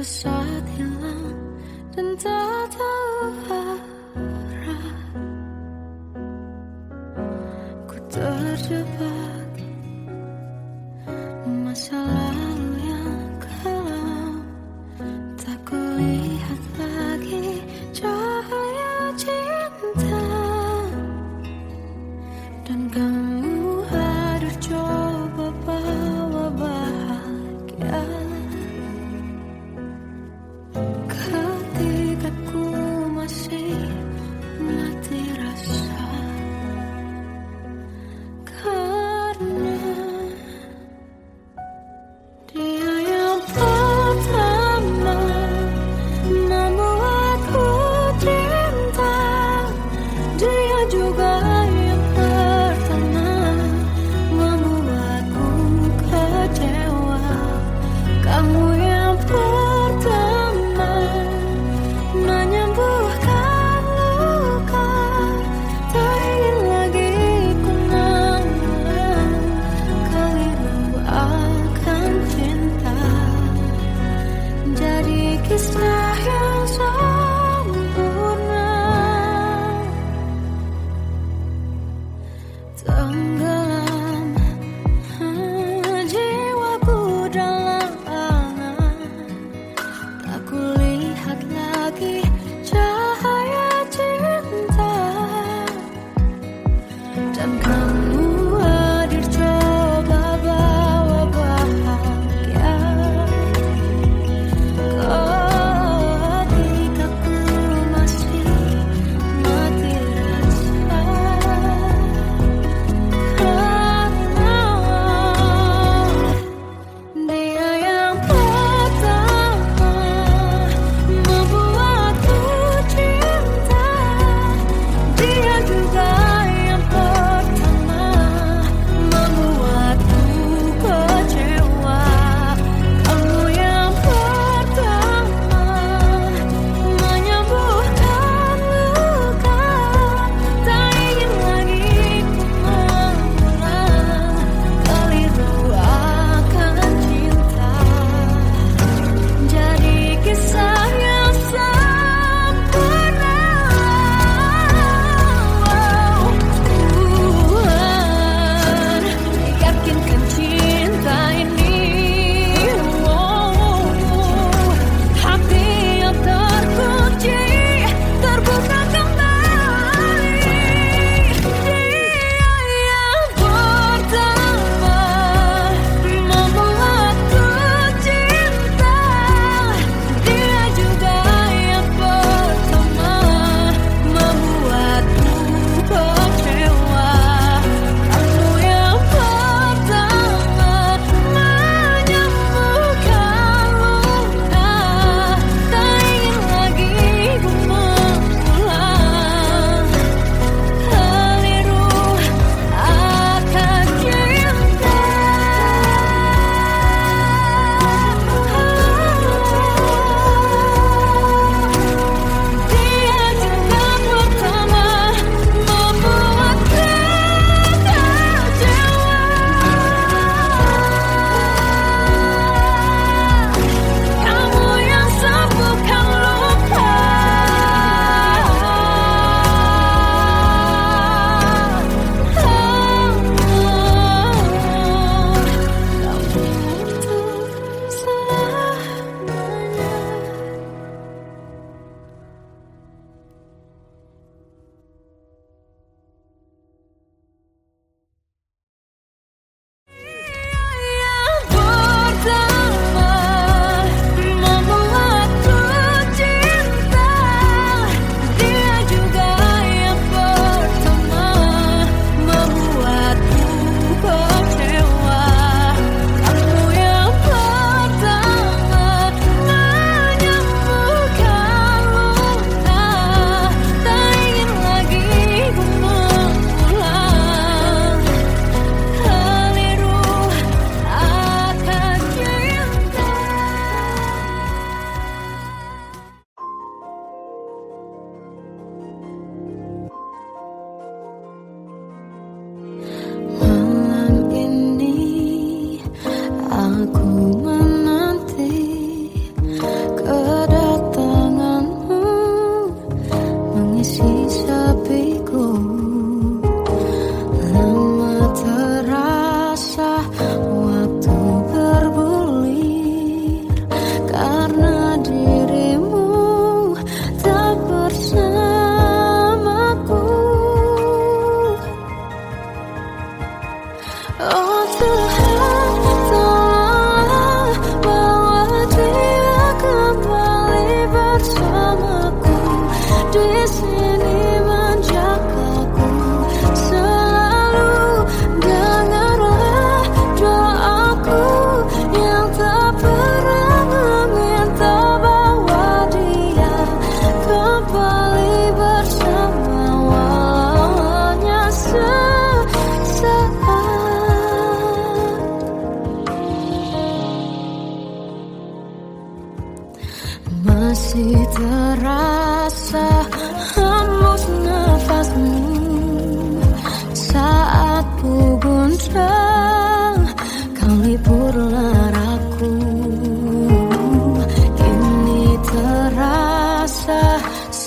saat hilang dan tak tahu arah. Ku terjebak masa lalu yang kelam, tak kulihat lagi cahaya cinta. Dan kamu hadir coba bawa bahagia ketika ku masih mati rasa.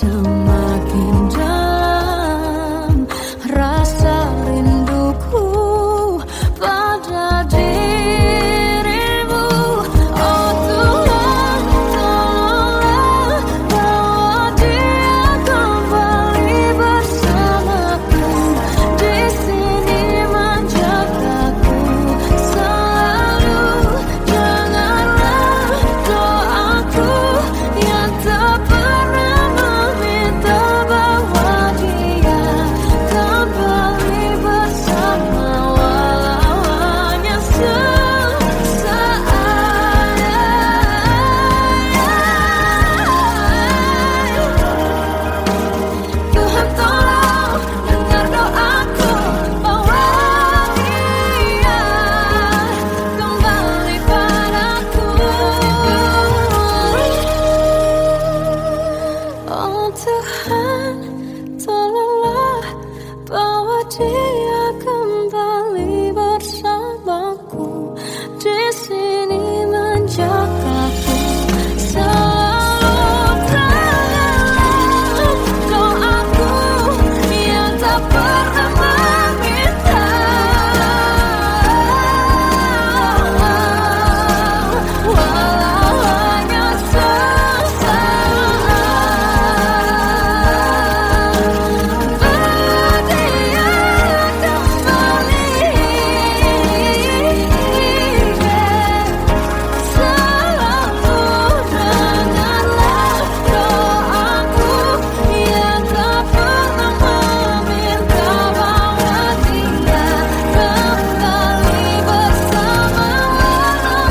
semakin dalam rasa rinduku pada dirimu. Oh Tuhan, tolonglah bawa dia kembali bersamaku. Di sini menjagaku selalu. Janganlah doaku yang tak pernah meminta bawa dia kembali bersama, walau hanya sesaat. Tuhan tolong dengar doaku, bawa dia kembali padaku. Oh Tuhan, tolonglah bawa dia kembali bersamaku. Di sini menjagaku selalu. Doaku yang tak pernah meminta, walau hanya sesaat. Dia kembali selalu. Dengarlah doaku yang tak pernah meminta bawa dia kembali bersama, walau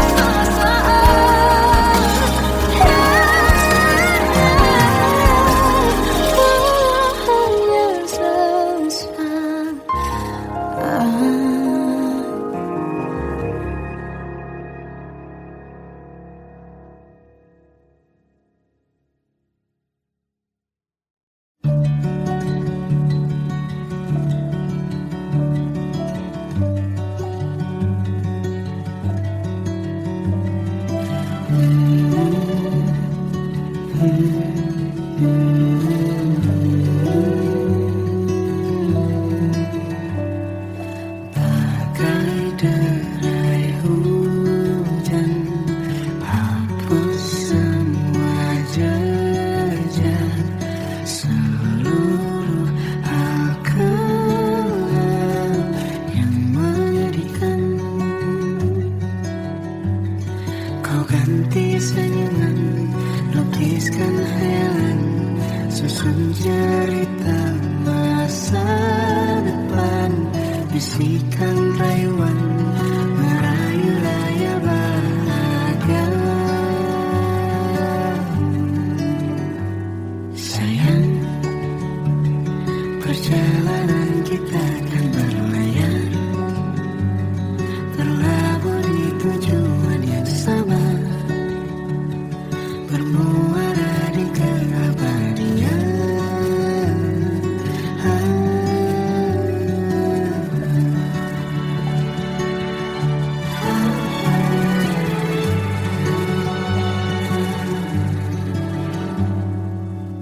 bagai derai hujan, hapus semua jejak seluruh hal kelam yang menyedihkan. Kau ganti senyuman, lukiskan hayalan, susun cerita masa depan. Bisikan rayuan, merayu raya bahagia. Sayang, perjalanan kita akan berlayar, berlabuh di tujuan yang sama, bermuara di keabadian.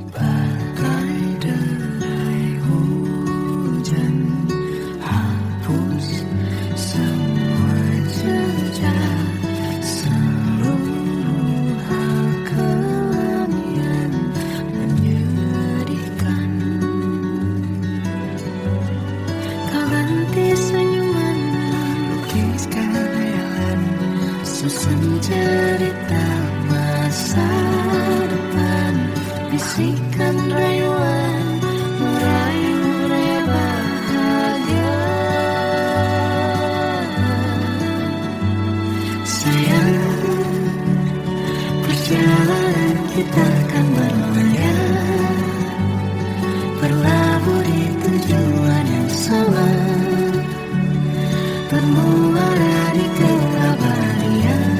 Bagai derai hujan, hapus semua jejak seluruh hal kelam yang menyedihkan. Kau ganti senyuman, lukiskan hayalan, susun cerita masa depan. Bisikan rayuan, merayu raya bahagia. Sayang, perjalanan kita akan berlayar, berlabuh di tujuan yang sama, bermuara di keabadian.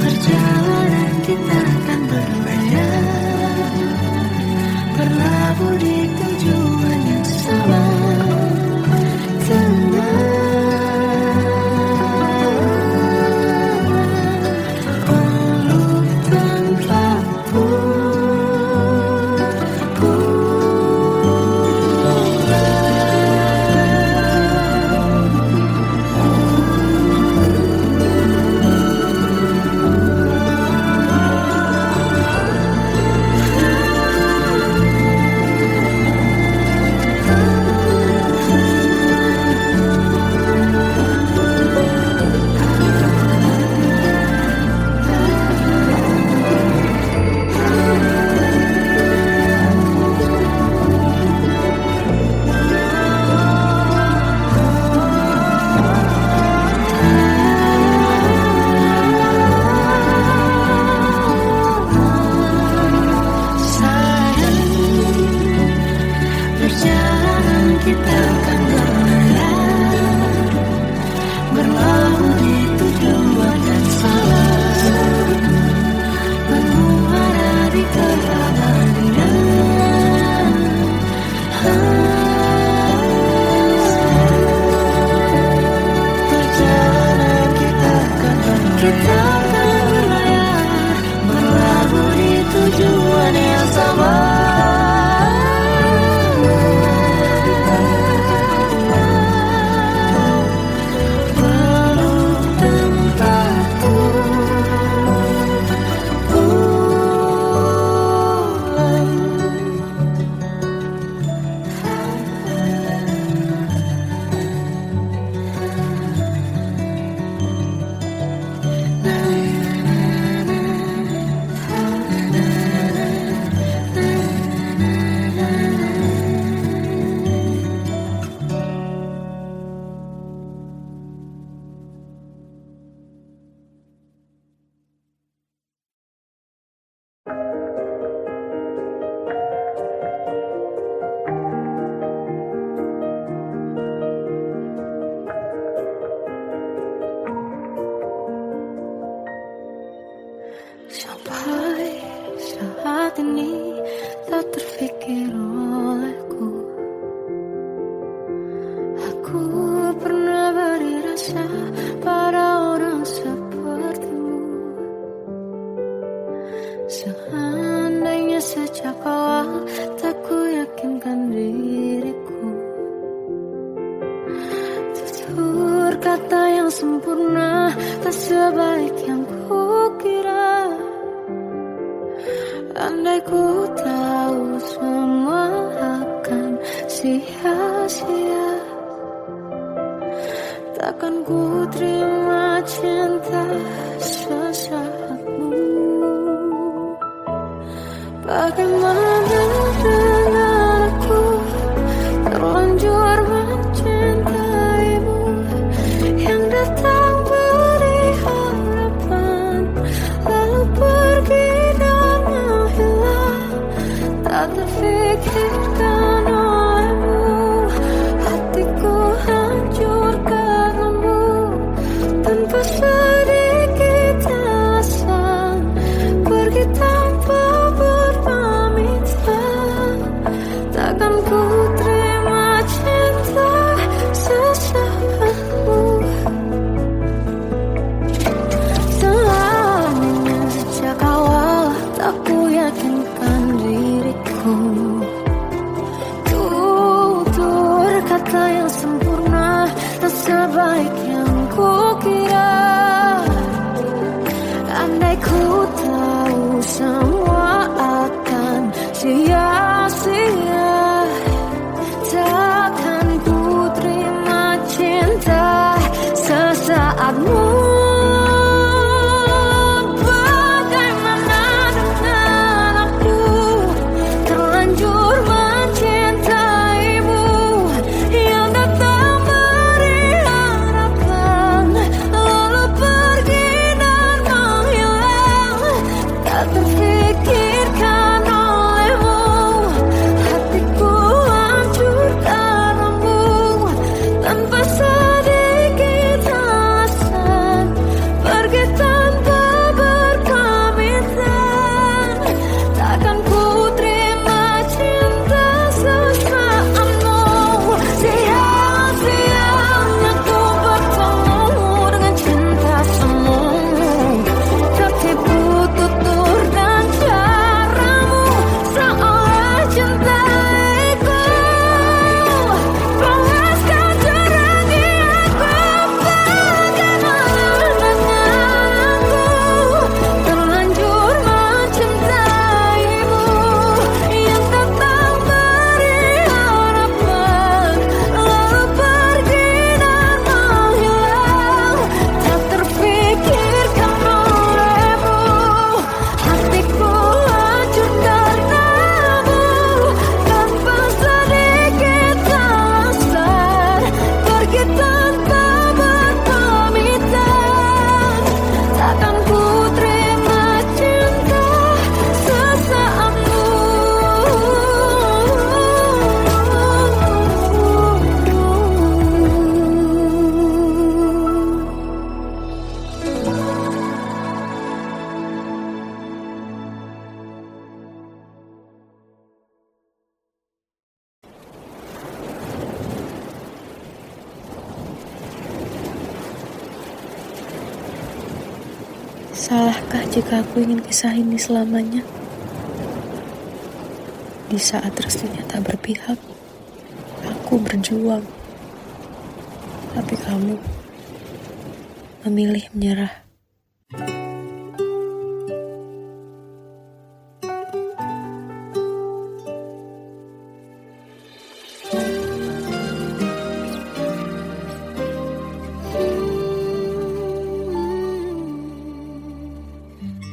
Perjalanan kita akan berlayar, berlabuh di tujuan yang sama. Tenang. akan berlayar, berlabuh di tujuan yang sama. Peluk tempatku pulang. Sampai saat ini tak terfikir olehku, aku pernah beri rasa pada orang sepertimu. Seandainya sejak awal tak ku yakinkan diriku, tutur kata yang sempurna tak sebaik yang ku kira. Andai ku tahu semua akan sia-sia, takkan ku terima cinta sesaatmu. Bagaimana dengan aku terlanjur mencintaimu, yang datang beri harapan lalu pergi dan menghilang. Tak terfikirkan olehmu, hatiku hancur karenamu. Tanpa sedikit alasan, pergi tanpa berpamitan. Takkan ku terima cinta sesaatmu. Selamanya sejak awal tak ku yakinkan diriku, Salahkah jika aku ingin kisah ini selamanya? Di saat restunya tak berpihak, aku berjuang. Tapi kamu memilih menyerah.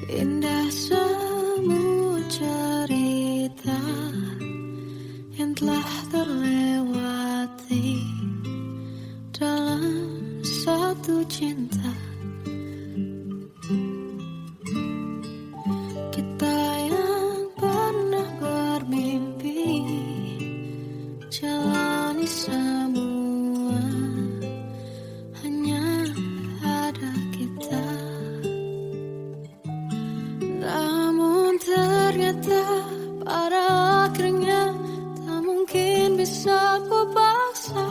Indah semua cerita yang telah terlewati dalam satu cinta. Kita yang pernah bermimpi jalani semua, hanya ada kita. Namun ternyata pada akhirnya tak mungkin bisa ku paksa.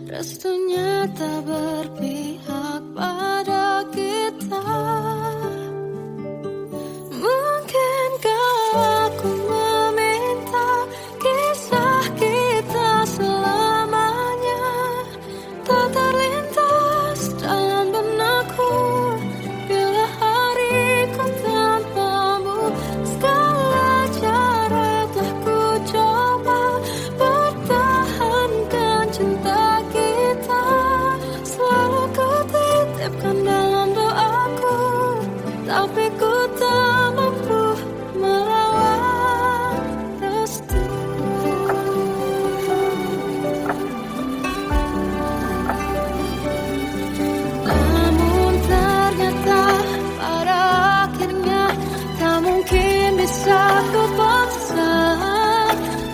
Restunya tak berpihak pada kita. Mungkinkah aku meminta kisah kita selamanya tak terlintas dalam benakku bila hariku tanpamu. Segala cara telah ku coba pertahankan cinta kita. Selalu ku titipkan dalam doaku, tapi ku tak mampu melawan restu. Namun ternyata pada akhirnya tak mungkin bisa ku paksa.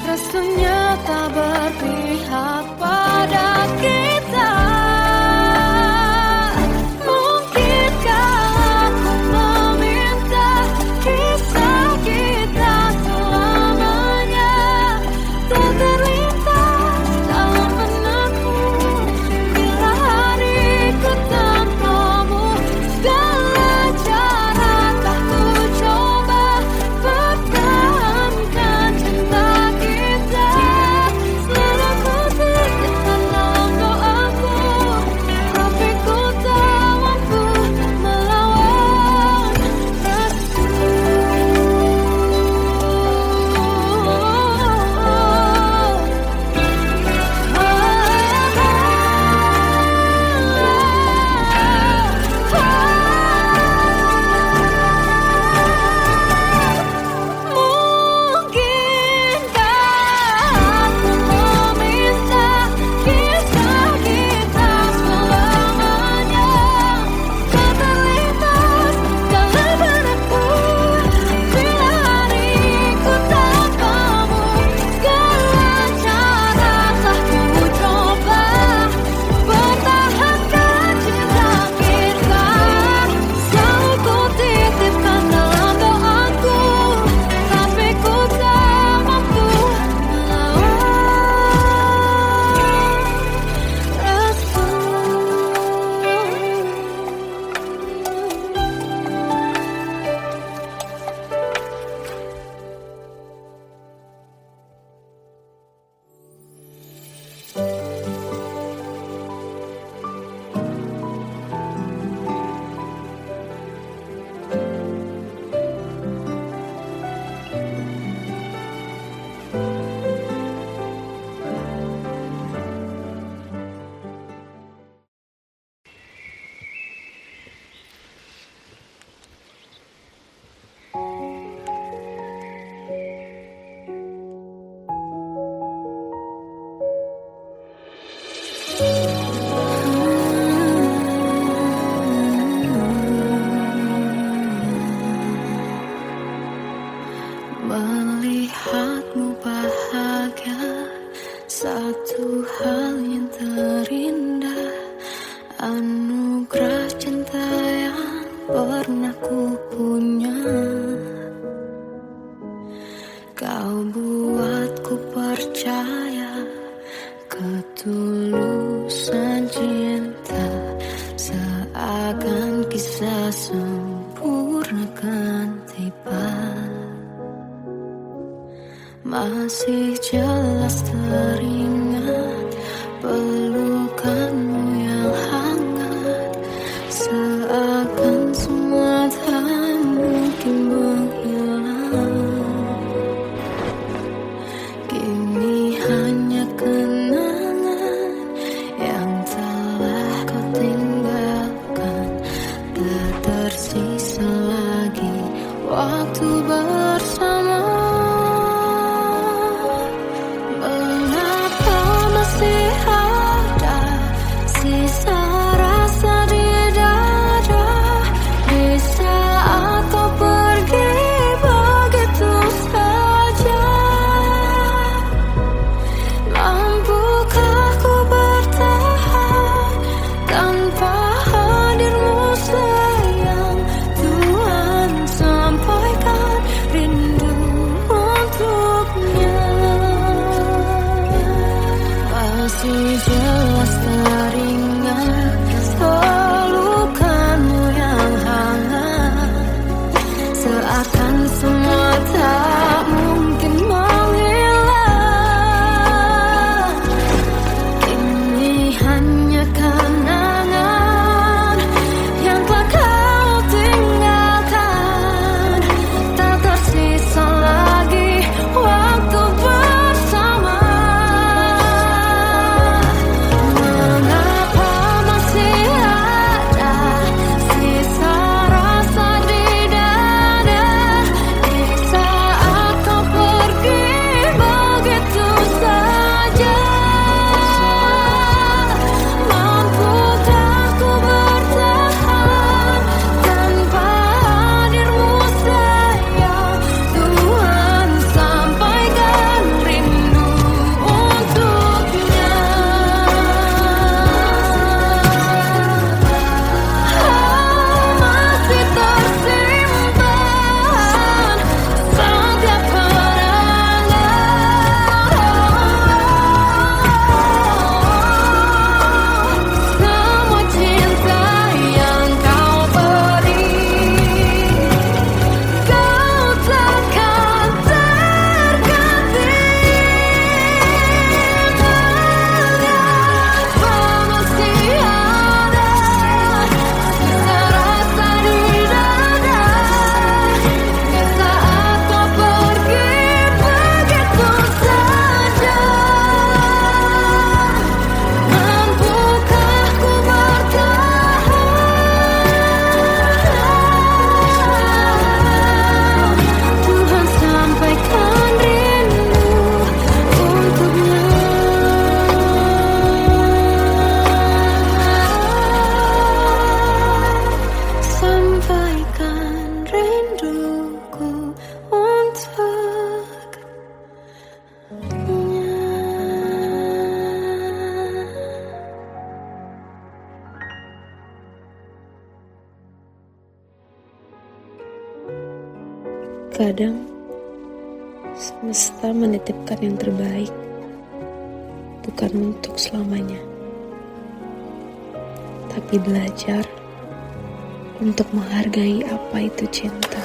Restunya tak berpihak pada kita. Mungkinkah aku meminta kisah kita selamanya tak terlintas dalam benakku bila hariku tanpamu. Segala cara telah ku coba pertahankan cinta kita. Selalu ku titipkan dalam doaku, tapi ku tak mampu melawan restu. Mungkinkah aku meminta kisah kita selamanya tak terlintas dalam benakku bila hariku tanpamu. Segala cara telah ku coba pertahankan cinta kita. Selalu ku titipkan dalam doaku, tapi ku tak mampu melawan restu. Melihatmu bahagia, satu hal yang terindah. Anugerah cinta yang pernah ku punya. Kau buatku percaya ketulusan cinta, seakan kisah sempurnakan tiba. Masih jelas teringat pelukanmu yang hangat, seakan semua tak mungkin menghilang. Kini hanya kenangan yang telah kau tinggalkan. Tak tersisa lagi waktu bersama. Mengapa masih ada sisa rasa di dada, di saat kau pergi begitu saja? Mampukah ku bertahan tanpa hadirmu sayang? Tuhan, sampaikan rindu untuknya. Masih jelas teringat pelukanmu yang hangat, seakan semua tak mungkin menghilang. Ini hanya kenangan yang telah kau tinggalkan. Tak tersisa lagi waktu bersama. Mengapa masih ada sisa rasa di dada, di saat kau pergi begitu saja? Mampukah ku bertahan tanpa hadirmu sayang? Tuhan, sampaikan rindu untuknya. Masih tersimpan setiap kenangan, semua cinta yang kau beri. Kau takkan terganti. Mengapa masih ada sisa rasa di dada, di saat kau pergi begitu saja? Mampukah ku bertahan? Tuhan, sampaikan rindu untuknya. Sampaikan rinduku untuknya. Kadang semesta menitipkan yang terbaik, bukan untuk selamanya, tapi belajar untuk menghargai apa itu cinta.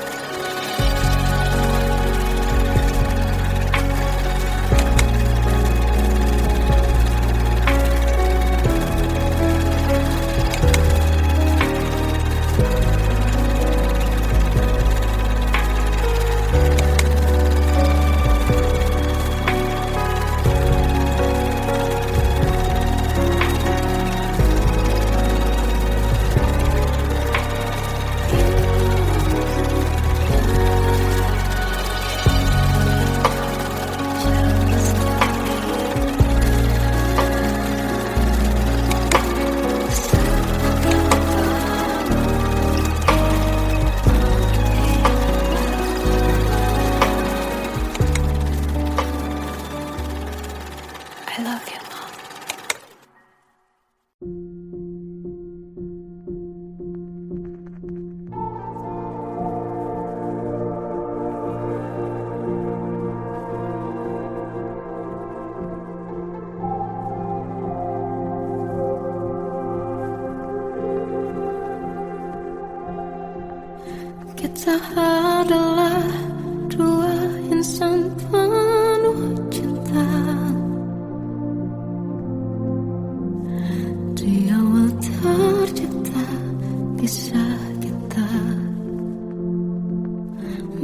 Kita adalah dua insan penuh cinta. Di awal tercipta kisah kita.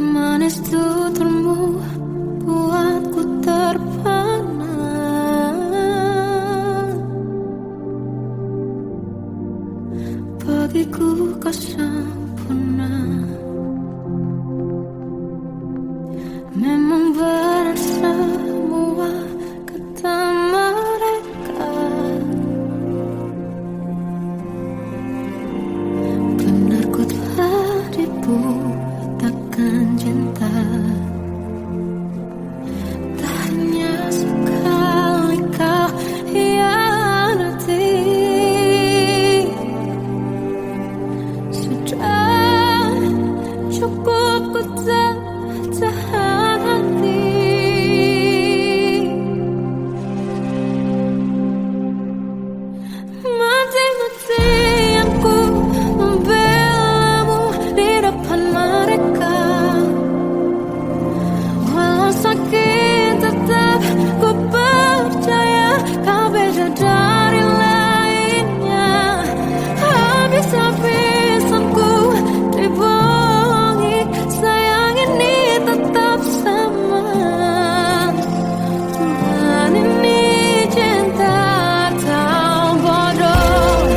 Manis tuturmu buatku terpana. Bagiku kau sempurna. Memang benar semua kata mereka. Benar ku telah dibutakan cinta. Tak hanya sekali kau hianati. Sudah cukup ku tak tahan hati. Mati-matian ku membelamu di depan mereka. Walau sakit tetap ku percaya kau beda dari lainnya. Habis-habisan ku dibohongi, sayang ini tetap sama. Tuhan ini cinta atau bodoh.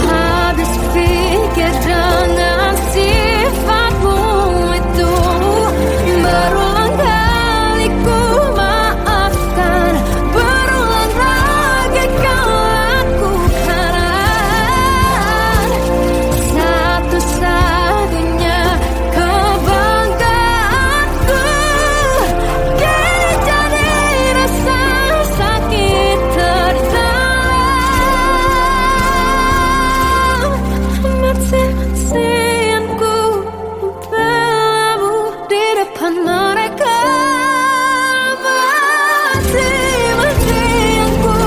Habis pikir dengan sifatmu itu. Berulang kali ku maafkan, berulang lagi kau lakukan. Satu-satunya kebanggaanku kini jadi rasa sakit terdalam. Mati-matian ku membelamu di depan mereka. Mati-matian ku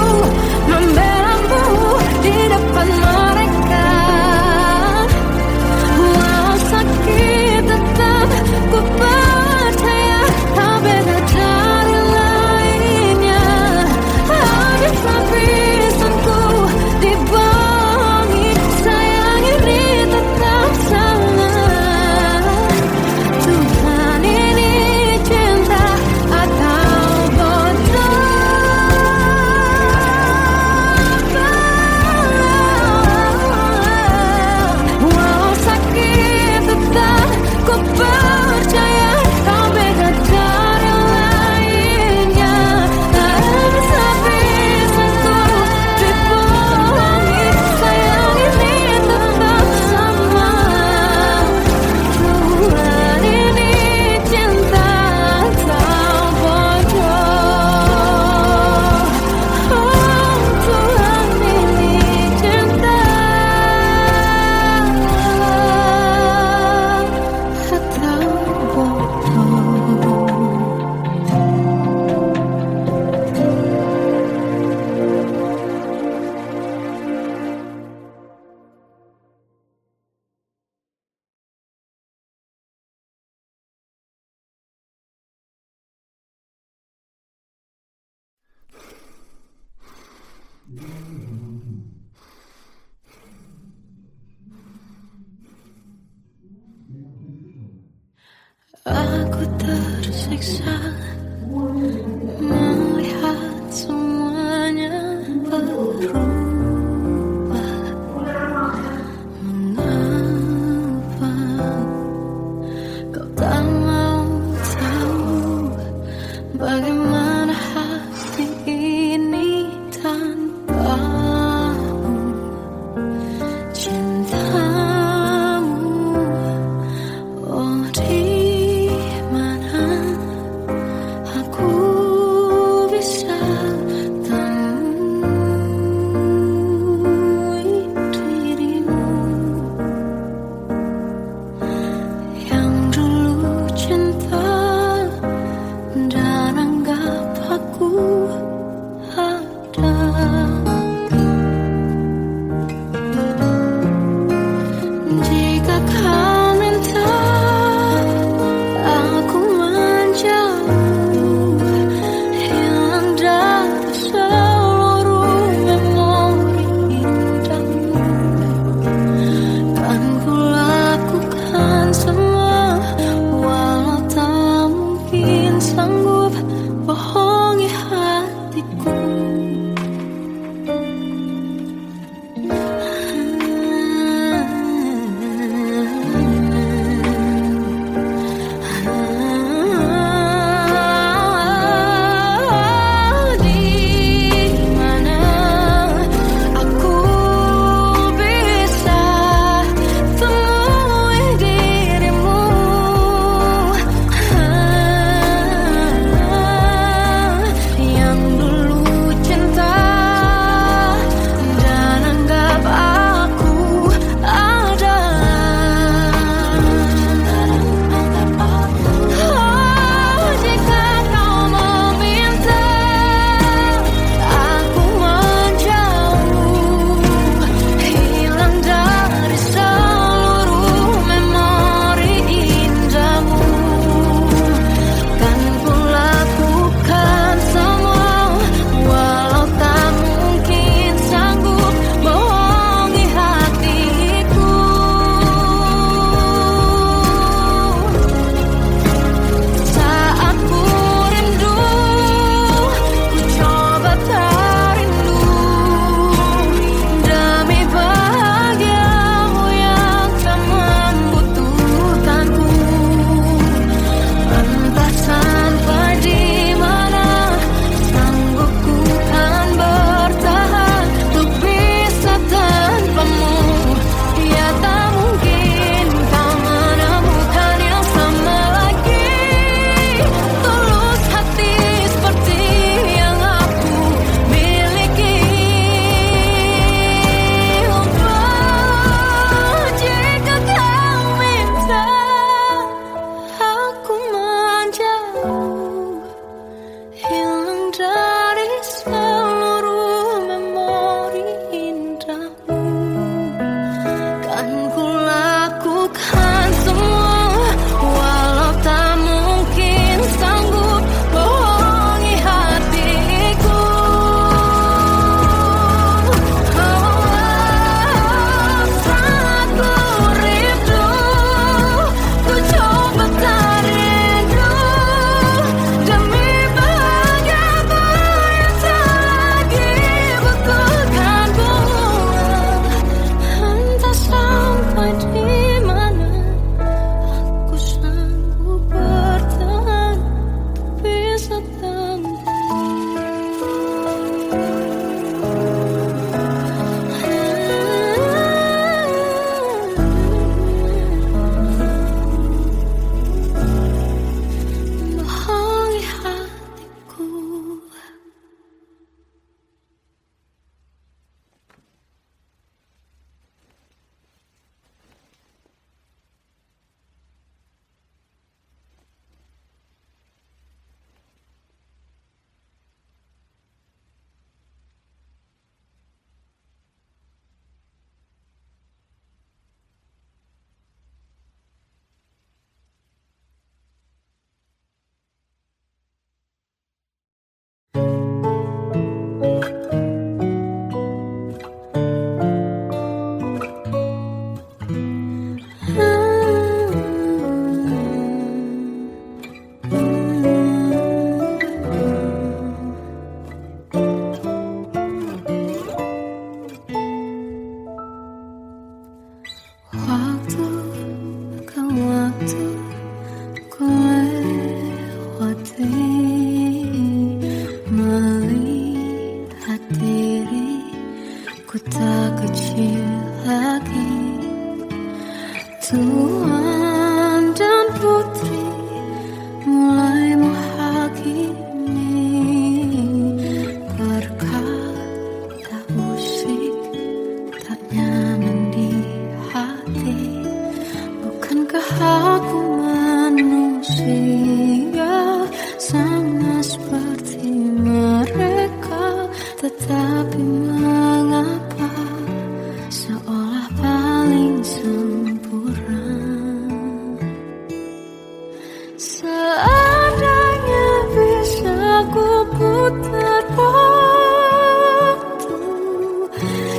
membelamu di depan mereka. Walau sakit tetap ku percaya kau beda dari lainnya. Habis-habisan ku dibohongi, sayang ini tetap sama. Tuhan ini cinta atau bodoh. Walau sakit tetap ku percaya kau beda dari lainnya. Habis-habisan ku dibohongi, sayang ini tetap sama. Tuhan ini cinta atau bodoh. Oh, Tuhan ini cinta atau bodoh. Aku tersiksa melihat semuanya berubah. Mengapa kau tak mau tahu bagaimana hati ini tanpamu? Cintamu, oh di mana waktu ku lewati, melihat diriku tak kecil lagi. Tuan dan putri mulai menghakimi, berkata musik tak nyaman di hati. Bukankah aku manusia sama seperti mereka? Tetapi mengapa seolah paling sempurna? Seandainya bisa ku putar waktu,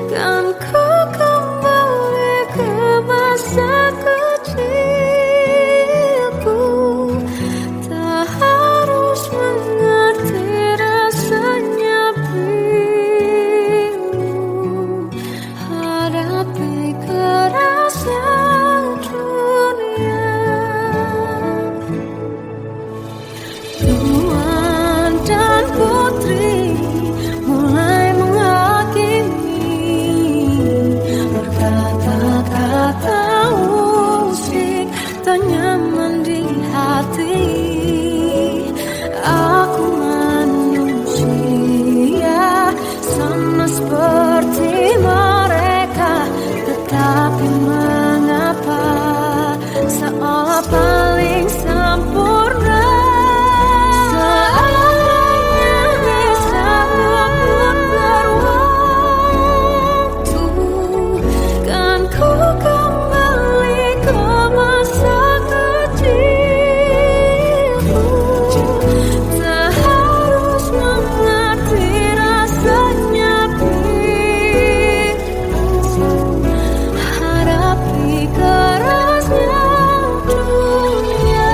kan ku kembali ke masa kecilku. Tak harus mengerti rasanya bingung hadapi kerasnya dunia. Tuan dan putri mulai menghakimi, berkata-kata musik tak nyaman di hati. Aku manusia sama seperti mereka, tetapi mengapa seolah paling sempurna? Seandainya bisa memutar waktu, kan ku kembali ke masa kecilku. Tak harus mengerti rasanya bingung hadapi kerasnya dunia.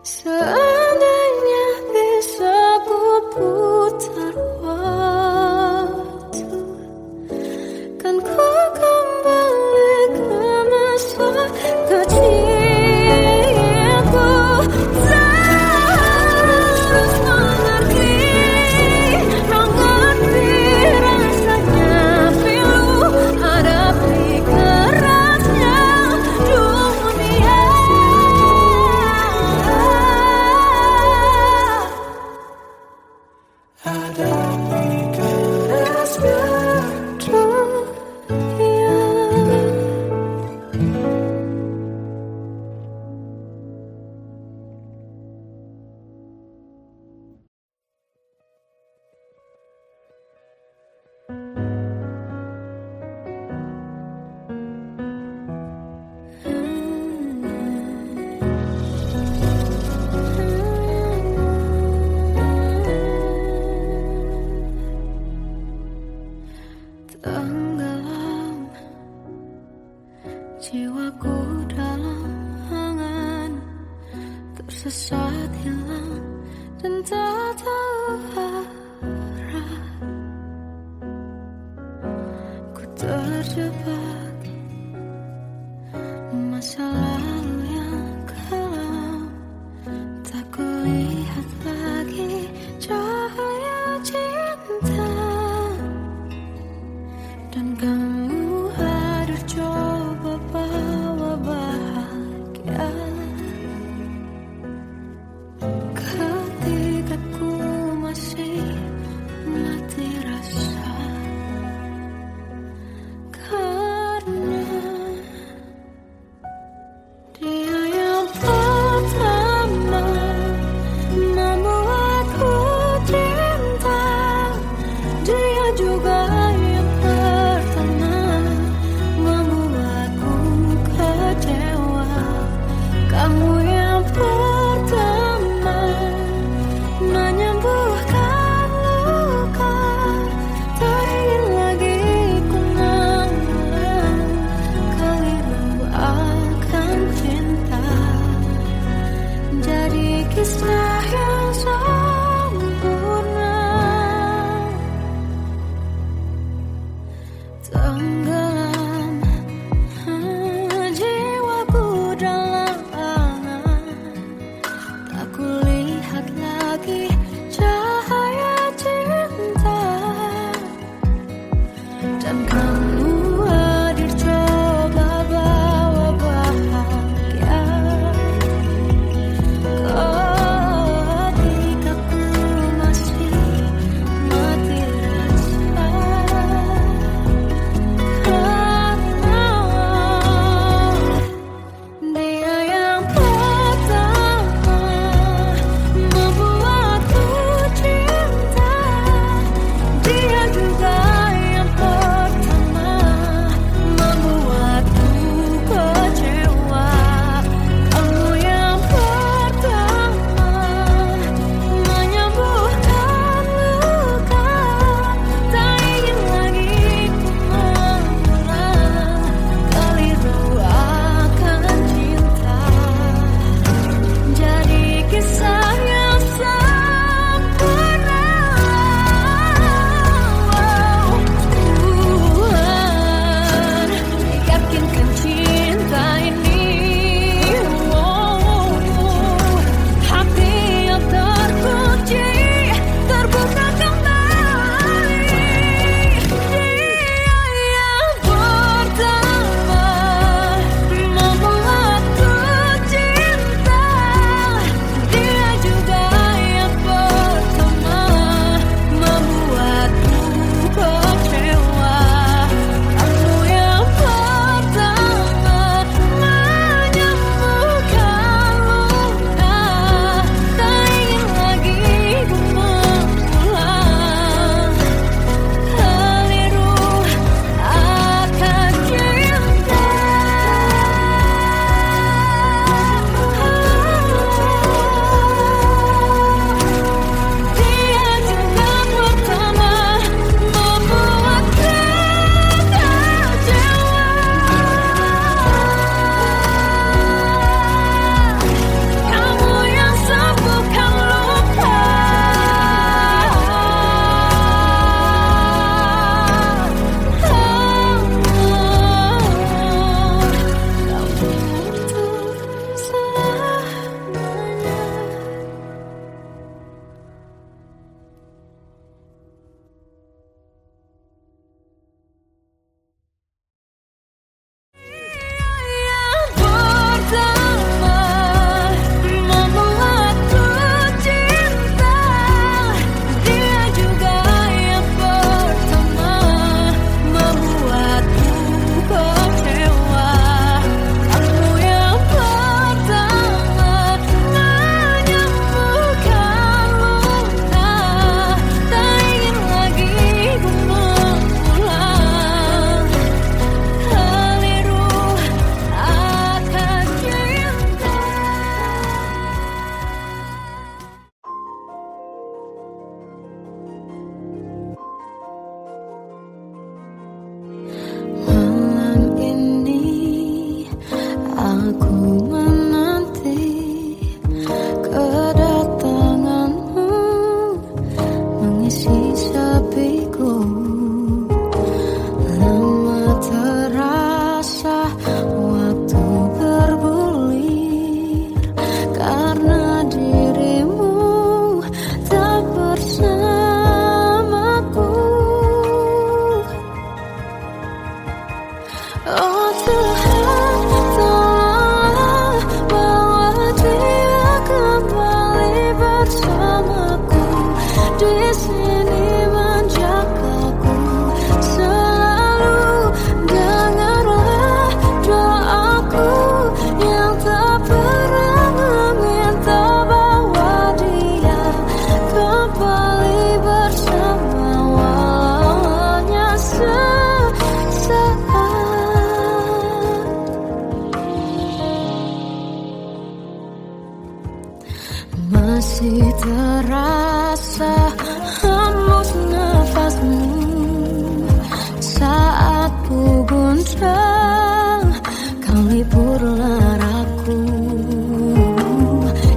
Seandainya bisa ku putar waktu, kan ku kembali ke masa kecilku. Tak harus mengerti rasanya pilu hadapi kerasnya dunia. Hadapi kerasnya dunia. Tenggelam jiwaku dalam angan, tersesat hilang dan tak tahu arah. Ku terjebak masa lalu yang kelam, tak kulihat lagi cahaya cinta. Dan kamu hadir coba bawa bahagia. Ketika ku masih sini menjagaku selalu. Dengarlah doaku yang tak pernah meminta bahwa dia kembali bersama walaunya sesaat. Masih terasa hembus nafasmu saat ku guncang, kau liburlah aku.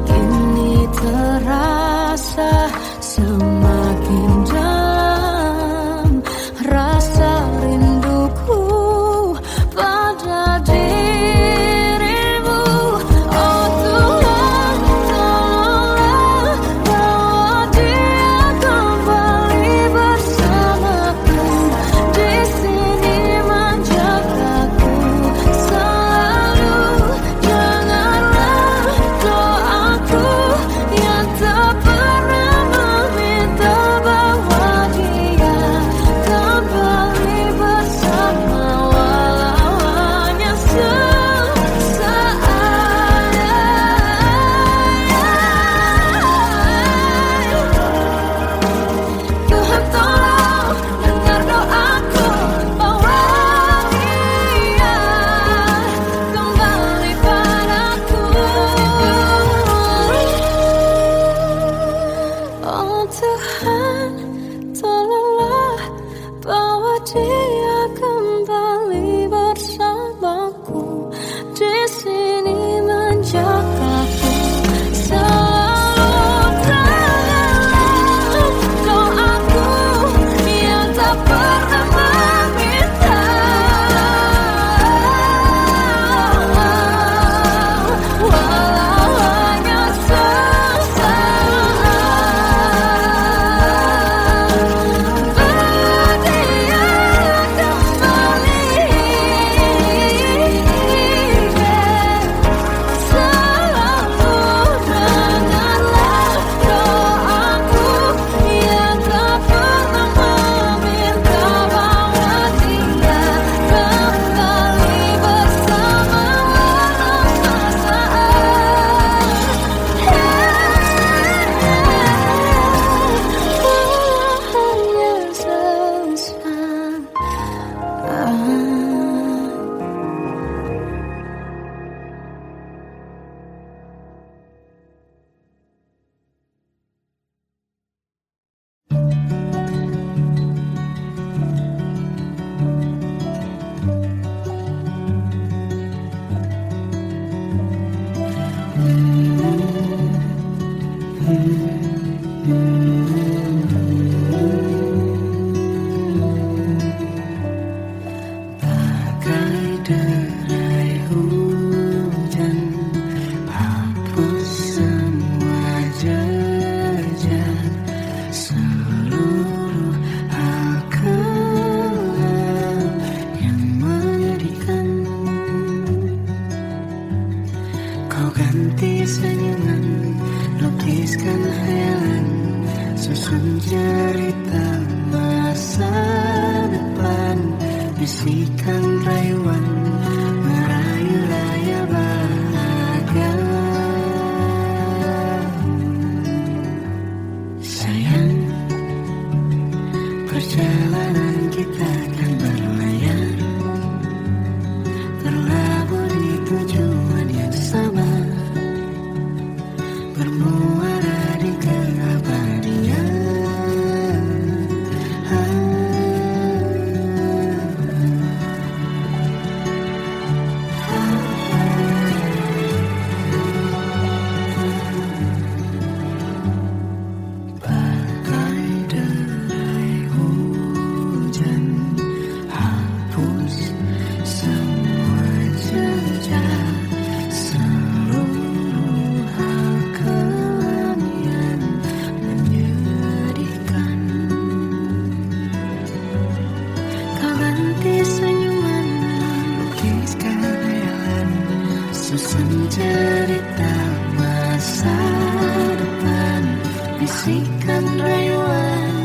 Kini terasa semakin dalam rasa rinduku pada dirimu. Oh Tuhan, tolonglah bawa dia kembali bersamaku di sini menjagaku selalu. Dengarlah doaku yang tak pernah meminta bahwa dia kembali bersama walau hanya sesaat. Tuhan tolong dengar doaku bahwa dia kembali padaku. Oh Tuhan, tolonglah bawa dia kembali bersamaku di sini menjagaku selalu. Dengarlah doaku yang tak pernah meminta walau hanya sesaat. Berdia kembali selalu. Dengarlah doaku yang tak pernah meminta bahwa dia kembali bersama walau sesaat. Hanya sesaat. Bagai derai hujan, hapus semua jejak seluruh hal kelam yang menyedihkan. Kau ganti senyuman, lukiskan hayalan, susun cerita masa depan. Bisikan rayuan, merayu raya bahagia. Sayang, perjalanan kita akan berlayar, berlabuh di tujuan yang sama, bermuara di keabadian. cerita masa depan, bisikan rayuan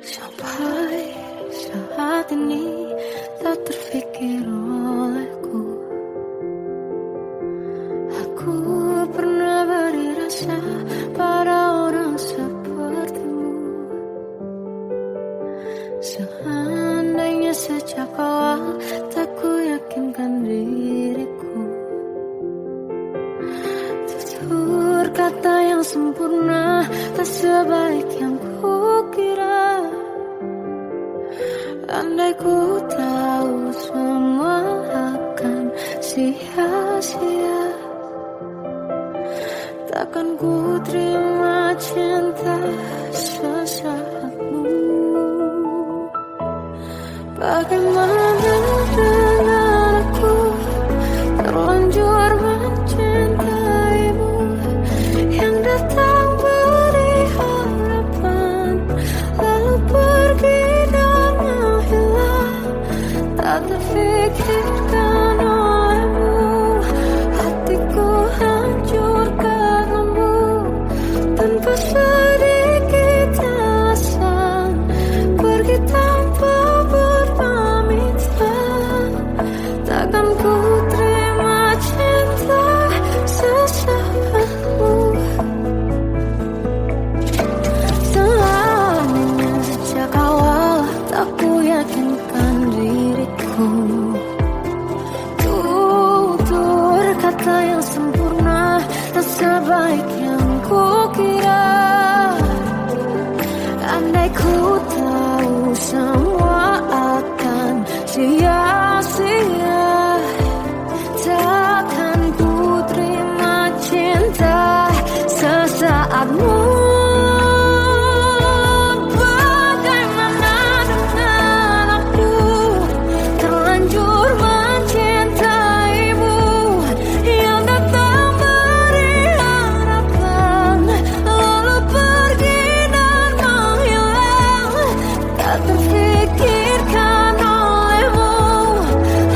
Sampai saat ini tak terfikir olehku. Aku pernah beri rasa pada orang sepertimu. Seandainya sejak awal tak ku yakinkan diriku. Tutur kata yang sempurna tak sebaik yang kukira. Andai ku tahu semua akan sia-sia, takkan ku terima cinta sesaatmu. Bagaimana dengan aku terlanjur mencintaimu, yang datang beri harapan lalu pergi dan menghilang. Tak terfikirkan olehmu, hatiku hancur karenamu. Tanpa sedikit alasan pergi tanpa berpamitan. Takkan ku terima cinta sesaatmu. Selamanya sejak awal tak ku yakinkan diriku. Tutur kata yang sempurna tak sebaik yang kukira. Andai ku tahu semua akan sia-sia, takkan ku terima cinta sesaatmu. Bagaimana dengan aku terlanjur mencintaimu, yang datang beri harapan lalu pergi dan menghilang. Tak terfikirkan olehmu,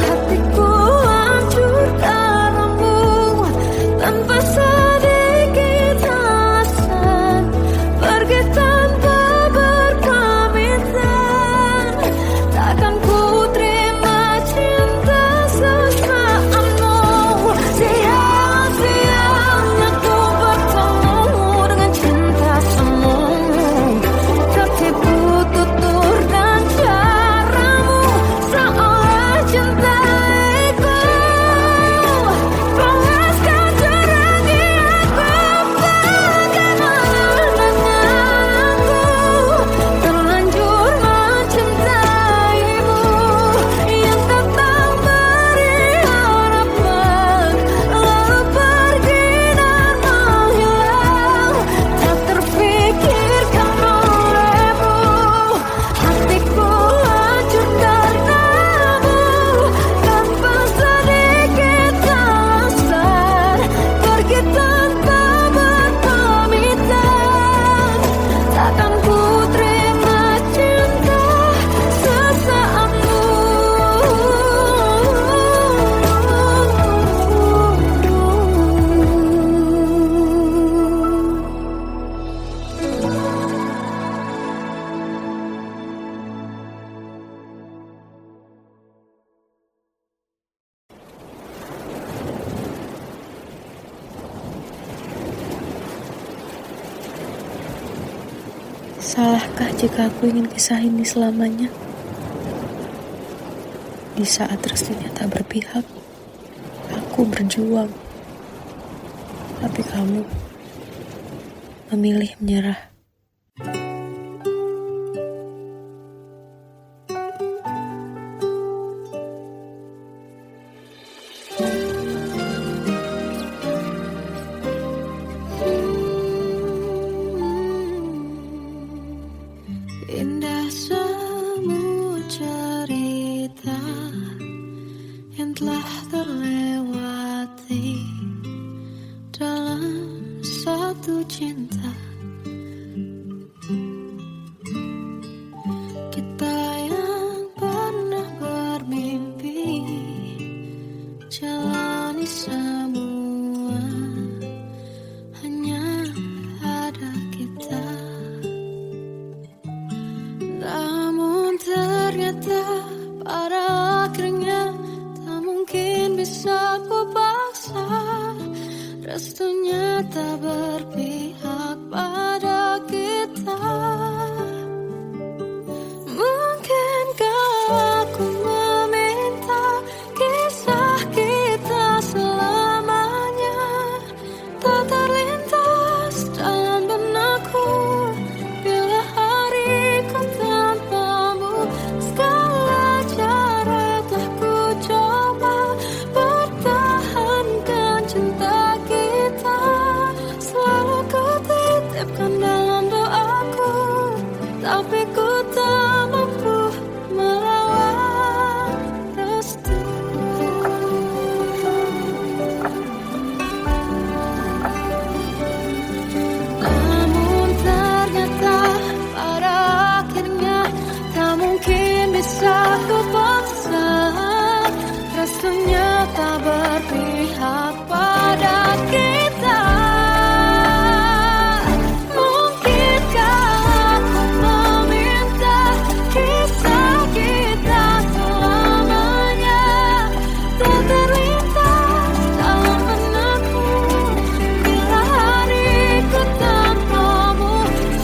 hatiku hancur karenamu. Tanpa sedikit alasan pergi tanpa berpamitan. Takkan ku terima cinta sesaatmu. Sia-sianya ku bertemu dengan cinta semu. Tertipu tutur dan caramu, seolah cintaiku panaskan terangi aku. Bagaimana dengan aku terlanjur mencintaimu, yang datang beri harapan lalu pergi dan menghilang. Tak terfikirkan olehmu, hatiku hancur karenamu. Tanpa sedikit alasan pergi tanpa berpamitan. Takkan ku terima cinta sesaatmu. Salahkah jika aku ingin kisah ini selamanya? Di saat restunya tak berpihak, aku berjuang. Tapi kamu memilih menyerah. Indah semua cerita yang telah terlewati dalam satu cinta. Kita yang pernah bermimpi jalani semua, hanya ada kita. ternyata pada akhirnya tak mungkin bisa ku paksa. Restunya tak berpihak pada kita. Mungkinkah aku meminta kisah kita selamanya tak terlintas dalam benakku bila hariku tanpamu. Segala cara telah ku coba pertahankan cinta kita. Selalu ku titipkan dalam doaku, tapi ku tak mampu melawan restu. Namun ternyata pada akhirnya tak mungkin bisa ku paksa. Restunya tak berpihak pada kita. Mungkinkah aku meminta kisah kita selamanya tak terlintas dalam benakku bila hariku tanpamu.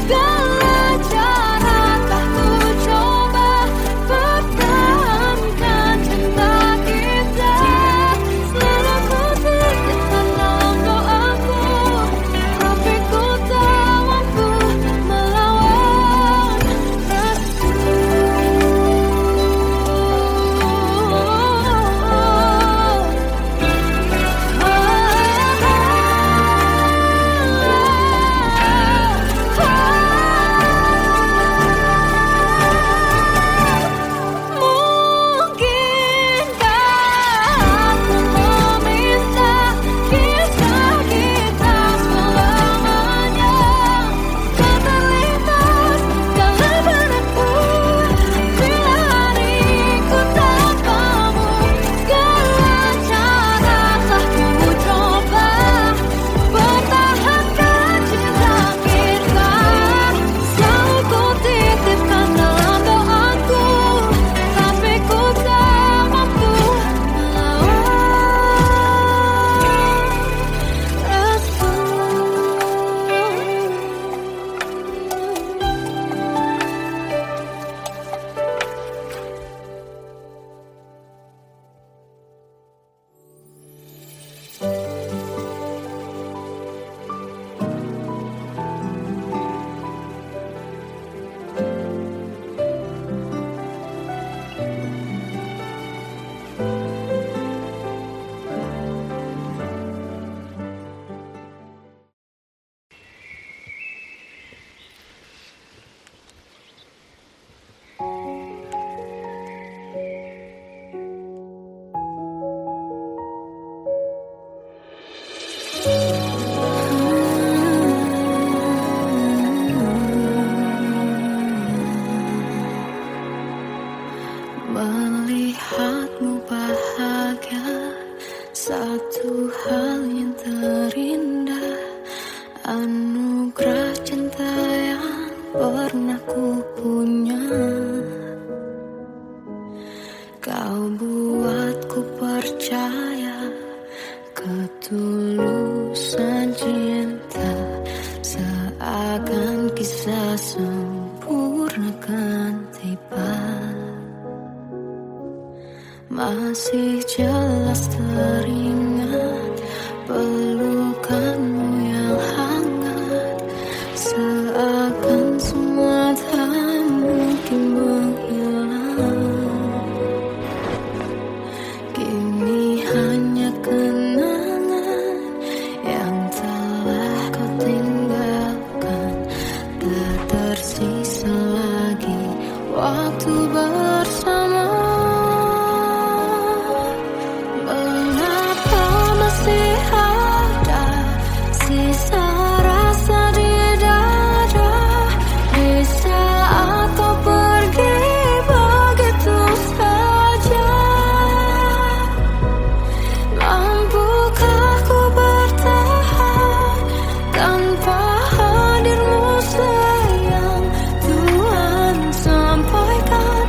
Segala cara telah ku coba pertahankan cinta kita. Selalu ku titipkan dalam doaku, tapi ku tak mampu melawan restu. Mungkinkah aku meminta kisah kita selamanya tak terlintas dalam benakku bila hariku tanpamu. Segala cara telah ku coba pertahankan cinta kita. Selalu ku titipkan dalam doaku, tapi ku tak mampu melawan restu. Melihatmu bahagia, satu hal yang terindah. Anugerah cinta yang pernah ku punya. Kau buatku percaya ketulusan cinta, seakan kisah sempurna kan tiba. Masih jelas teringat pelukanmu yang hangat, seakan semua tak mungkin menghilang. Kini hanya kenangan yang telah kau tinggalkan, tak tersisa lagi waktu bersama. Mengapa masih ada sisa rasa di dada di saat kau pergi begitu saja? Mampukah ku bertahan tanpa hadirmu sayang? Tuhan sampaikan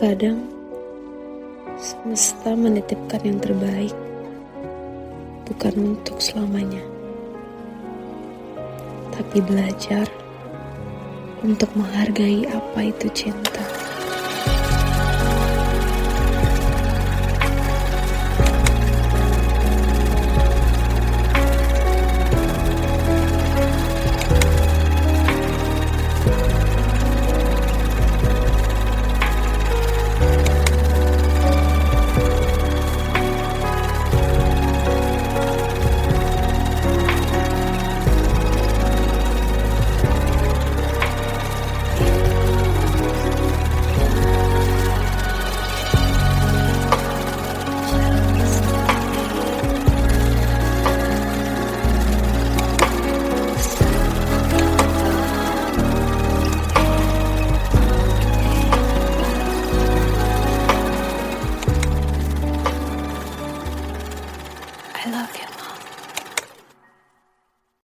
Terkadang semesta menitipkan yang terbaik, bukan untuk selamanya, tapi belajar untuk menghargai apa itu cinta.